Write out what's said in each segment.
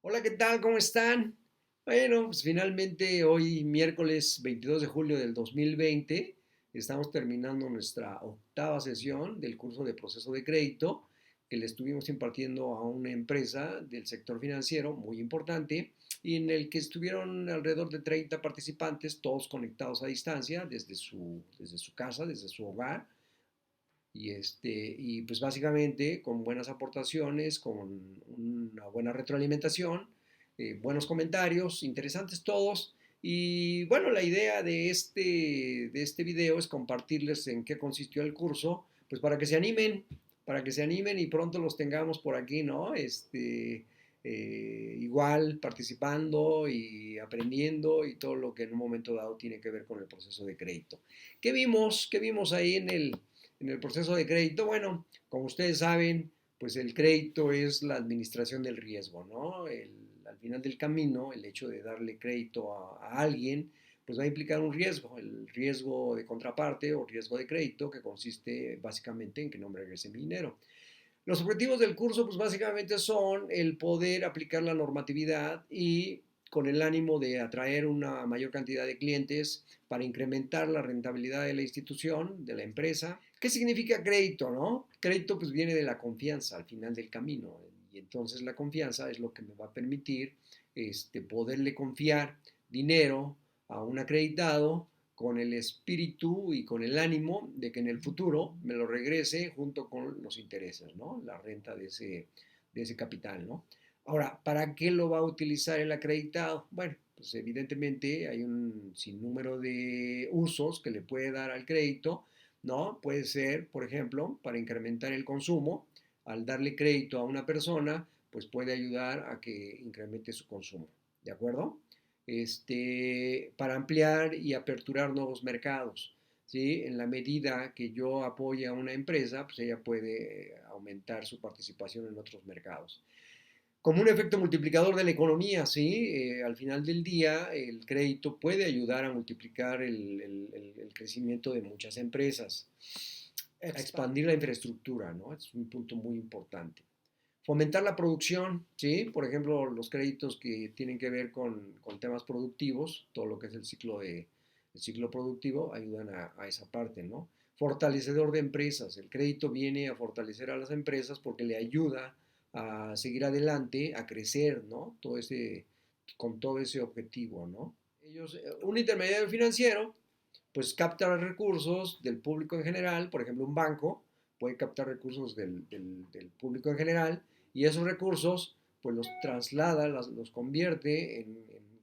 Hola, ¿qué tal? ¿Cómo están? Bueno, pues finalmente hoy, miércoles 22 de julio del 2020, estamos terminando nuestra octava sesión del curso de proceso de crédito que le estuvimos impartiendo a una empresa del sector financiero muy importante y en el que estuvieron alrededor de 30 participantes, todos conectados a distancia desde su casa, desde su hogar. Y pues básicamente con buenas aportaciones, con una buena retroalimentación, buenos comentarios, interesantes todos. Y bueno, la idea de este video es compartirles en qué consistió el curso, pues para que se animen y pronto los tengamos por aquí, ¿no? Igual participando y aprendiendo y todo lo que en un momento dado tiene que ver con el proceso de crédito. ¿Qué vimos? ¿Qué vimos ahí en el proceso de crédito? Bueno, como ustedes saben, pues el crédito es la administración del riesgo, ¿no? Al final del camino, el hecho de darle crédito a alguien, pues va a implicar un riesgo, el riesgo de contraparte o riesgo de crédito, que consiste básicamente en que no me regrese mi dinero. Los objetivos del curso, pues básicamente son el poder aplicar la normatividad y con el ánimo de atraer una mayor cantidad de clientes para incrementar la rentabilidad de la institución, de la empresa. ¿Qué significa crédito, no? Crédito pues viene de la confianza al final del camino y entonces la confianza es lo que me va a permitir poderle confiar dinero a un acreditado con el espíritu y con el ánimo de que en el futuro me lo regrese junto con los intereses, ¿no? La renta de ese capital, ¿no? Ahora, ¿para qué lo va a utilizar el acreditado? Bueno, pues evidentemente hay un sinnúmero de usos que le puede dar al crédito, ¿no? Puede ser, por ejemplo, para incrementar el consumo. Al darle crédito a una persona, pues puede ayudar a que incremente su consumo, ¿de acuerdo? Para ampliar y aperturar nuevos mercados. ¿Sí? En la medida que yo apoye a una empresa, pues ella puede aumentar su participación en otros mercados. Como un efecto multiplicador de la economía, ¿sí? Al final del día, el crédito puede ayudar a multiplicar el crecimiento de muchas empresas, a expandir la infraestructura, ¿no? Es un punto muy importante. Fomentar la producción, ¿sí? Por ejemplo, los créditos que tienen que ver con temas productivos, todo lo que es el ciclo productivo, ayudan a esa parte, ¿no? Fortalecedor de empresas. El crédito viene a fortalecer a las empresas porque le ayuda a seguir adelante, a crecer, ¿no? Con todo ese objetivo, ¿no? Un intermediario financiero, pues capta recursos del público en general, por ejemplo, un banco puede captar recursos del público en general y esos recursos pues los traslada, los convierte en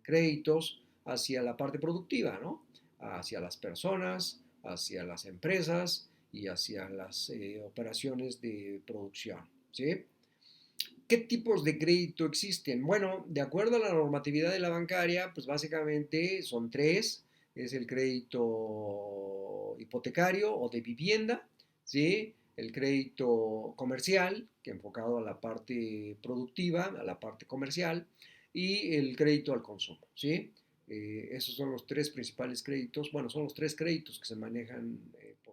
créditos hacia la parte productiva, ¿no? Hacia las personas, hacia las empresas y hacia las operaciones de producción, ¿sí? ¿Qué tipos de crédito existen? Bueno, de acuerdo a la normatividad de la bancaria, pues básicamente son tres. Es el crédito hipotecario o de vivienda, ¿sí? El crédito comercial, que enfocado a la parte productiva, a la parte comercial, y el crédito al consumo, ¿sí? Esos son los tres principales créditos. Bueno, son los tres créditos que se manejan.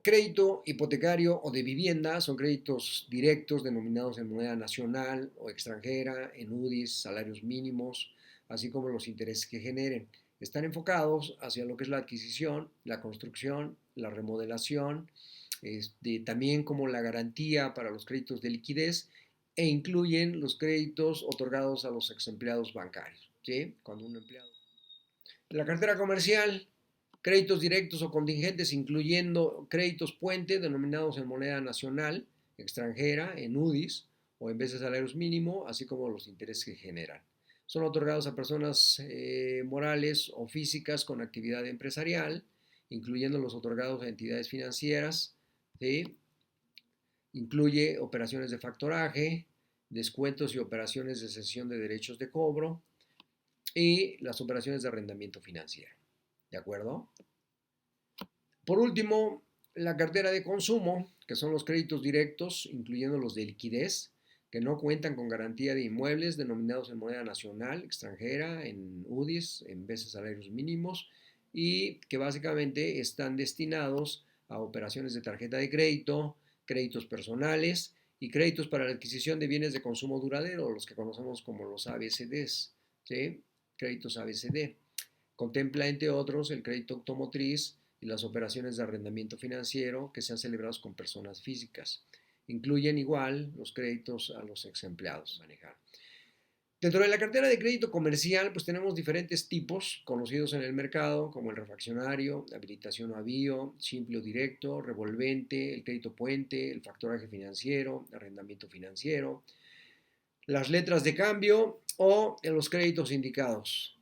Crédito hipotecario o de vivienda son créditos directos denominados en moneda nacional o extranjera, en UDIs, salarios mínimos, así como los intereses que generen. Están enfocados hacia lo que es la adquisición, la construcción, la remodelación, también como la garantía para los créditos de liquidez e incluyen los créditos otorgados a los ex empleados bancarios. ¿Sí? Cuando un empleado la cartera comercial, créditos directos o contingentes, incluyendo créditos puente denominados en moneda nacional, extranjera, en UDIs o en vez de salarios mínimo, así como los intereses que generan. Son otorgados a personas morales o físicas con actividad empresarial, incluyendo los otorgados a entidades financieras, ¿sí? Incluye operaciones de factoraje, descuentos y operaciones de cesión de derechos de cobro, y las operaciones de arrendamiento financiero. ¿De acuerdo? Por último, la cartera de consumo, que son los créditos directos, incluyendo los de liquidez, que no cuentan con garantía de inmuebles denominados en moneda nacional, extranjera, en UDIs, en vez de salarios mínimos, y que básicamente están destinados a operaciones de tarjeta de crédito, créditos personales y créditos para la adquisición de bienes de consumo duradero, los que conocemos como los ABCDs, ¿sí? Créditos ABCD. Contempla, entre otros, el crédito automotriz y las operaciones de arrendamiento financiero que sean celebrados con personas físicas. Incluyen igual los créditos a los ex empleados manejar. Dentro de la cartera de crédito comercial, pues tenemos diferentes tipos conocidos en el mercado, como el refaccionario, habilitación a avío, simple o directo, revolvente, el crédito puente, el factoraje financiero, arrendamiento financiero, las letras de cambio o los créditos indicados.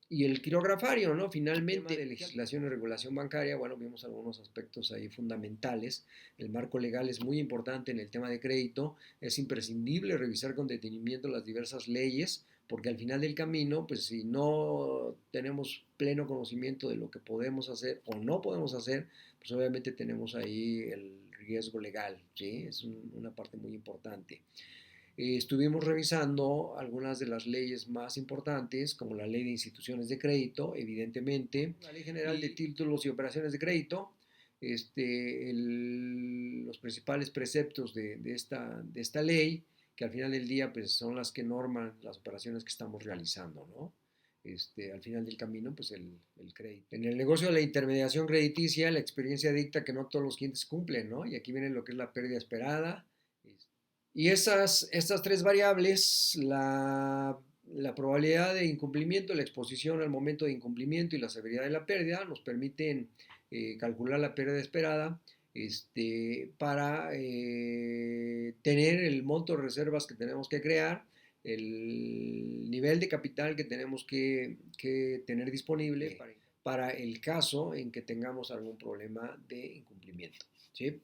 Y el quirografario, ¿no? Finalmente, de legislación y regulación bancaria, bueno, vimos algunos aspectos ahí fundamentales. El marco legal es muy importante en el tema de crédito. Es imprescindible revisar con detenimiento las diversas leyes, porque al final del camino, pues si no tenemos pleno conocimiento de lo que podemos hacer o no podemos hacer, pues obviamente tenemos ahí el riesgo legal, ¿sí? Es una parte muy importante. Estuvimos revisando algunas de las leyes más importantes, como la Ley de Instituciones de Crédito, evidentemente, la Ley General de Títulos y Operaciones de Crédito, los principales preceptos de esta ley, que al final del día pues, son las que norman las operaciones que estamos realizando, ¿no? Al final del camino, pues el crédito. En el negocio de la intermediación crediticia, la experiencia dicta que no todos los clientes cumplen, ¿no? Y aquí viene lo que es la pérdida esperada. Y estas tres variables, la probabilidad de incumplimiento, la exposición al momento de incumplimiento y la severidad de la pérdida, nos permiten calcular la pérdida esperada para tener el monto de reservas que tenemos que crear, el nivel de capital que tenemos que tener disponible para el caso en que tengamos algún problema de incumplimiento, ¿sí?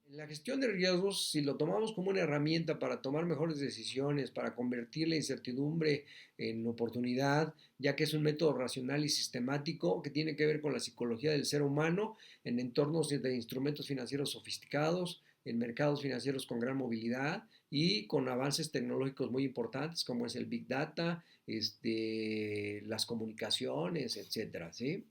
En la gestión de riesgos, si lo tomamos como una herramienta para tomar mejores decisiones, para convertir la incertidumbre en oportunidad, ya que es un método racional y sistemático que tiene que ver con la psicología del ser humano en entornos de instrumentos financieros sofisticados, en mercados financieros con gran movilidad y con avances tecnológicos muy importantes como es el Big Data, las comunicaciones, etcétera, ¿sí?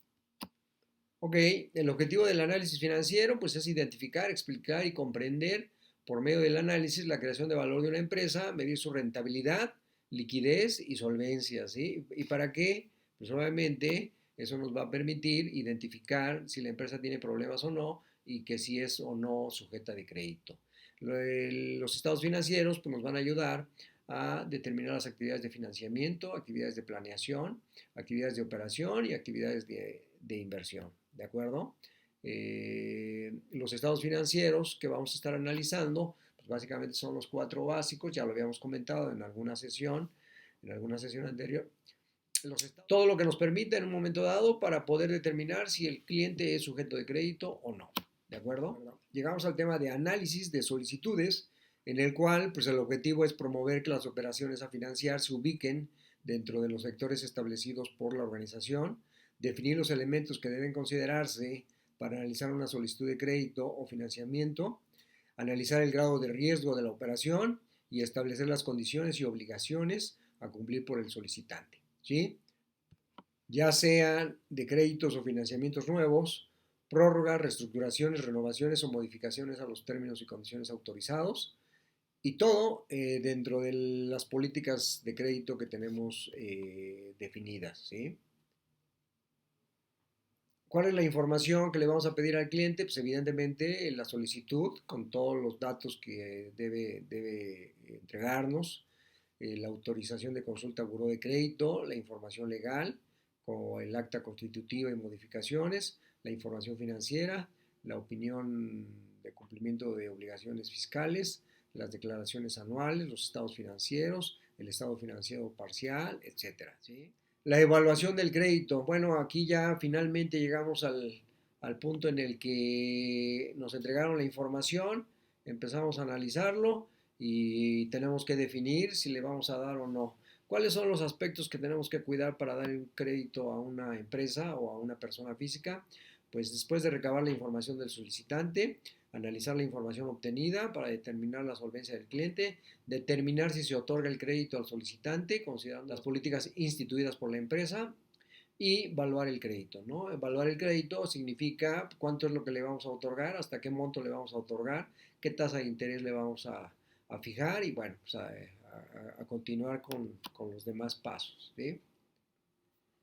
Ok, el objetivo del análisis financiero pues es identificar, explicar y comprender por medio del análisis la creación de valor de una empresa, medir su rentabilidad, liquidez y solvencia, ¿sí? ¿Y para qué? Pues obviamente eso nos va a permitir identificar si la empresa tiene problemas o no y que si es o no sujeta de crédito. Los estados financieros pues, nos van a ayudar a determinar las actividades de financiamiento, actividades de planeación, actividades de operación y actividades de inversión. ¿De acuerdo? Los estados financieros que vamos a estar analizando, pues básicamente son los cuatro básicos, ya lo habíamos comentado en alguna sesión anterior. Todo lo que nos permita en un momento dado para poder determinar si el cliente es sujeto de crédito o no. ¿De acuerdo? Llegamos al tema de análisis de solicitudes, en el cual pues, el objetivo es promover que las operaciones a financiar se ubiquen dentro de los sectores establecidos por la organización, definir los elementos que deben considerarse para analizar una solicitud de crédito o financiamiento, analizar el grado de riesgo de la operación y establecer las condiciones y obligaciones a cumplir por el solicitante, ¿sí? Ya sean de créditos o financiamientos nuevos, prórrogas, reestructuraciones, renovaciones o modificaciones a los términos y condiciones autorizados, y todo dentro de las políticas de crédito que tenemos definidas, ¿sí? ¿Cuál es la información que le vamos a pedir al cliente? Pues evidentemente la solicitud con todos los datos que debe entregarnos, la autorización de consulta a buró de crédito, la información legal, como el acta constitutiva y modificaciones, la información financiera, la opinión de cumplimiento de obligaciones fiscales, las declaraciones anuales, los estados financieros, el estado financiero parcial, etcétera, ¿sí? La evaluación del crédito. Bueno, aquí ya finalmente llegamos al punto en el que nos entregaron la información, empezamos a analizarlo y tenemos que definir si le vamos a dar o no. ¿Cuáles son los aspectos que tenemos que cuidar para dar un crédito a una empresa o a una persona física? Pues después de recabar la información del solicitante, analizar la información obtenida para determinar la solvencia del cliente, determinar si se otorga el crédito al solicitante, considerando las políticas instituidas por la empresa, y evaluar el crédito, ¿no? Evaluar el crédito significa cuánto es lo que le vamos a otorgar, hasta qué monto le vamos a otorgar, qué tasa de interés le vamos a fijar y bueno, pues a continuar con los demás pasos, ¿sí?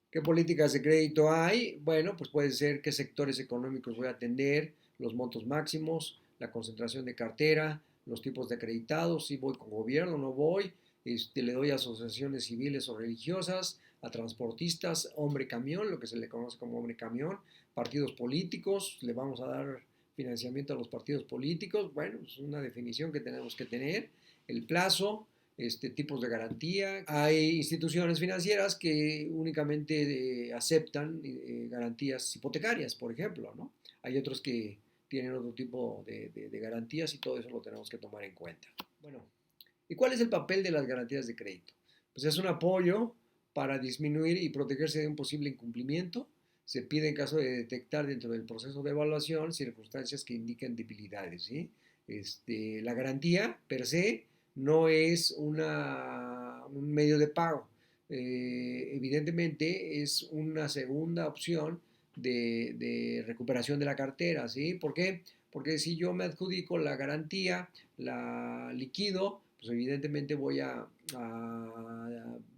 ¿Qué políticas de crédito hay? Bueno, pues puede ser qué sectores económicos voy a atender, los montos máximos, la concentración de cartera, los tipos de acreditados, si voy con gobierno, no voy, le doy a asociaciones civiles o religiosas, a transportistas, hombre camión, lo que se le conoce como hombre camión, partidos políticos, le vamos a dar financiamiento a los partidos políticos, bueno, es una definición que tenemos que tener, el plazo, tipos de garantía. Hay instituciones financieras que únicamente aceptan garantías hipotecarias, por ejemplo, ¿no? Hay otros que tienen otro tipo de garantías y todo eso lo tenemos que tomar en cuenta. Bueno, ¿y cuál es el papel de las garantías de crédito? Pues es un apoyo para disminuir y protegerse de un posible incumplimiento. Se pide en caso de detectar dentro del proceso de evaluación circunstancias que indiquen debilidades, ¿sí? La garantía per se no es un medio de pago. Evidentemente es una segunda opción de recuperación de la cartera, ¿sí? ¿Por qué? Porque si yo me adjudico la garantía, la liquido, pues evidentemente voy a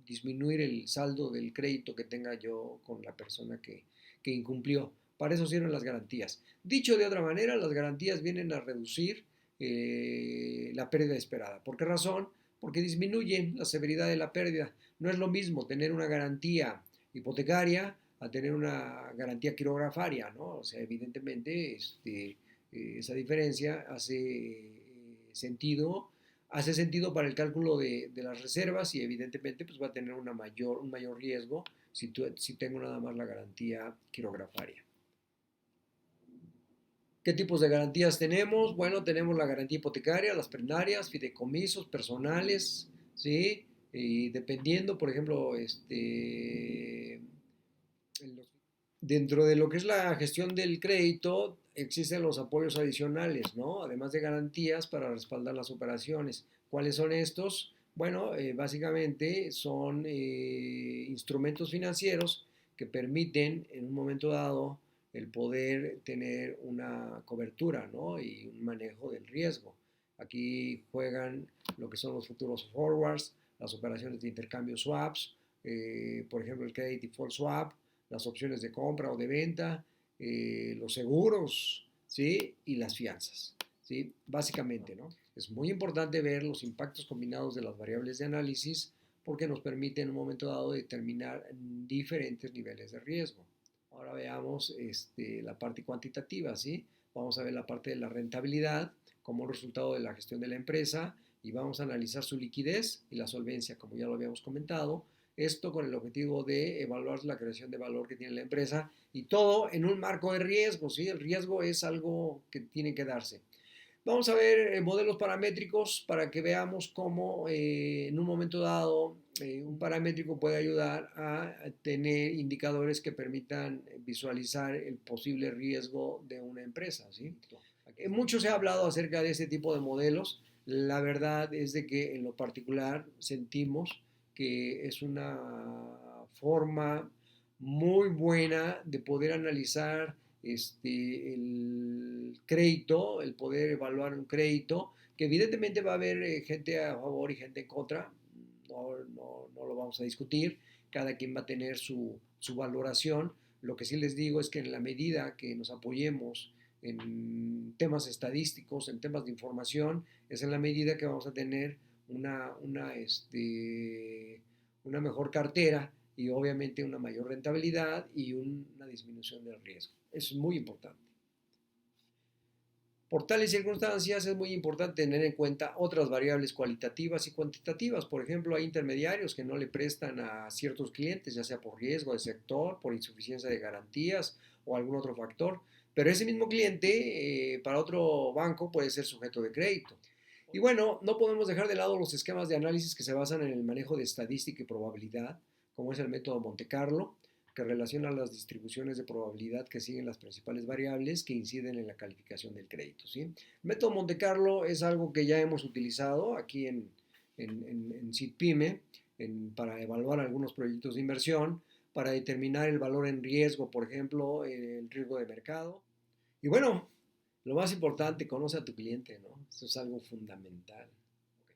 disminuir el saldo del crédito que tenga yo con la persona que incumplió. Para eso sirven las garantías. Dicho de otra manera, las garantías vienen a reducir la pérdida esperada. ¿Por qué razón? Porque disminuyen la severidad de la pérdida. No es lo mismo tener una garantía hipotecaria a tener una garantía quirografaria, ¿no? O sea, evidentemente esa diferencia hace sentido para el cálculo de las reservas y evidentemente pues va a tener un mayor riesgo si tengo nada más la garantía quirografaria. ¿Qué tipos de garantías tenemos? Bueno, tenemos la garantía hipotecaria, las prenarias, fideicomisos personales, ¿sí? Y dependiendo, por ejemplo, dentro de lo que es la gestión del crédito, existen los apoyos adicionales, ¿no? Además de garantías para respaldar las operaciones. ¿Cuáles son estos? Bueno, básicamente son instrumentos financieros que permiten en un momento dado el poder tener una cobertura, ¿no? Y un manejo del riesgo. Aquí juegan lo que son los futuros forwards, las operaciones de intercambio swaps, por ejemplo el credit default swap, las opciones de compra o de venta, los seguros, ¿sí? Y las fianzas, ¿sí? Básicamente, ¿no? Es muy importante ver los impactos combinados de las variables de análisis porque nos permite en un momento dado determinar diferentes niveles de riesgo. Ahora veamos la parte cuantitativa, ¿sí? Vamos a ver la parte de la rentabilidad como resultado de la gestión de la empresa y vamos a analizar su liquidez y la solvencia, como ya lo habíamos comentado. Esto con el objetivo de evaluar la creación de valor que tiene la empresa y todo en un marco de riesgo, ¿sí? El riesgo es algo que tiene que darse. Vamos a ver modelos paramétricos para que veamos cómo en un momento dado un paramétrico puede ayudar a tener indicadores que permitan visualizar el posible riesgo de una empresa, ¿sí? Mucho se ha hablado acerca de este tipo de modelos. La verdad es de que en lo particular sentimos que es una forma muy buena de poder analizar el crédito, el poder evaluar un crédito, que evidentemente va a haber gente a favor y gente en contra, no lo vamos a discutir, cada quien va a tener su valoración. Lo que sí les digo es que en la medida que nos apoyemos en temas estadísticos, en temas de información, es en la medida que vamos a tener una mejor cartera y obviamente una mayor rentabilidad y una disminución del riesgo. Eso es muy importante. Por tales circunstancias es muy importante tener en cuenta otras variables cualitativas y cuantitativas. Por ejemplo, hay intermediarios que no le prestan a ciertos clientes, ya sea por riesgo de sector, por insuficiencia de garantías o algún otro factor. Pero ese mismo cliente para otro banco puede ser sujeto de crédito. Y bueno, no podemos dejar de lado los esquemas de análisis que se basan en el manejo de estadística y probabilidad, como es el método Monte Carlo, que relaciona las distribuciones de probabilidad que siguen las principales variables que inciden en la calificación del crédito, ¿sí? El método Monte Carlo es algo que ya hemos utilizado aquí en CIPYME para evaluar algunos proyectos de inversión, para determinar el valor en riesgo, por ejemplo, el riesgo de mercado. Y bueno, Lo más importante, conoce a tu cliente, ¿no? Eso es algo fundamental. Ok.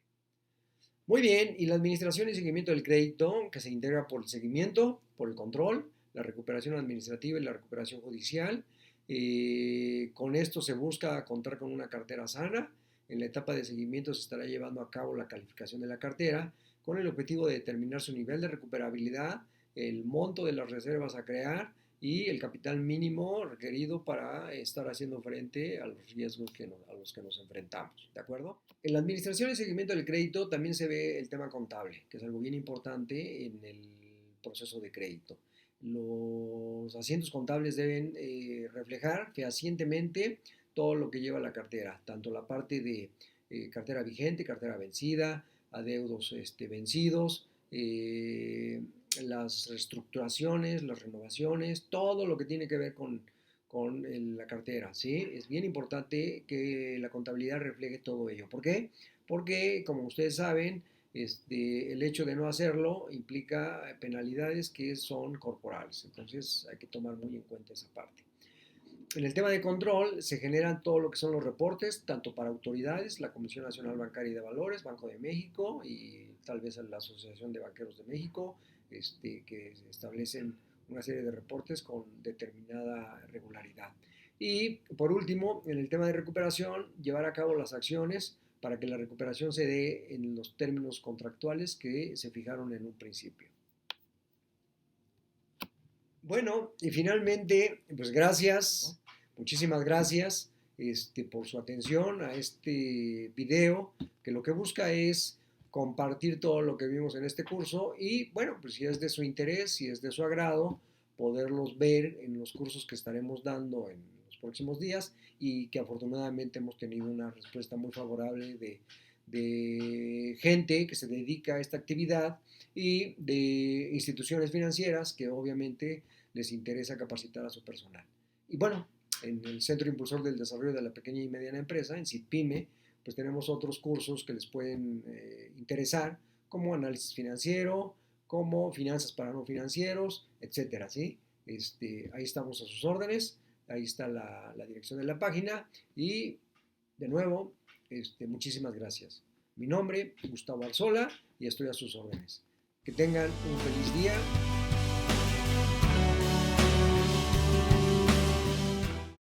Muy bien, y la administración y seguimiento del crédito, que se integra por el seguimiento, por el control, la recuperación administrativa y la recuperación judicial. Con esto se busca contar con una cartera sana. En la etapa de seguimiento se estará llevando a cabo la calificación de la cartera con el objetivo de determinar su nivel de recuperabilidad, el monto de las reservas a crear y el capital mínimo requerido para estar haciendo frente a los riesgos a los que nos enfrentamos. ¿De acuerdo? En la administración y seguimiento del crédito también se ve el tema contable, que es algo bien importante en el proceso de crédito. Los asientos contables deben reflejar fehacientemente todo lo que lleva la cartera, tanto la parte de cartera vigente, cartera vencida, adeudos vencidos, las reestructuraciones, las renovaciones, todo lo que tiene que ver con la cartera, ¿sí? Es bien importante que la contabilidad refleje todo ello. ¿Por qué? Porque, como ustedes saben, el hecho de no hacerlo implica penalidades que son corporales. Entonces hay que tomar muy en cuenta esa parte. En el tema de control se generan todo lo que son los reportes, tanto para autoridades, la Comisión Nacional Bancaria y de Valores, Banco de México y tal vez la Asociación de Banqueros de México, que establecen una serie de reportes con determinada regularidad. Y por último, en el tema de recuperación, llevar a cabo las acciones para que la recuperación se dé en los términos contractuales que se fijaron en un principio. Bueno, y finalmente, pues gracias, muchísimas gracias por su atención a este video, que lo que busca es compartir todo lo que vimos en este curso y bueno, pues si es de su interés, si es de su agrado, poderlos ver en los cursos que estaremos dando en los próximos días y que afortunadamente hemos tenido una respuesta muy favorable de gente que se dedica a esta actividad y de instituciones financieras que obviamente les interesa capacitar a su personal. Y bueno, en el Centro Impulsor del Desarrollo de la Pequeña y Mediana Empresa, en CITPYME, pues tenemos otros cursos que les pueden interesar, como análisis financiero, como finanzas para no financieros, etcétera, ¿sí? Ahí estamos a sus órdenes, ahí está la dirección de la página y de nuevo, muchísimas gracias. Mi nombre, Gustavo Arzola, y estoy a sus órdenes. Que tengan un feliz día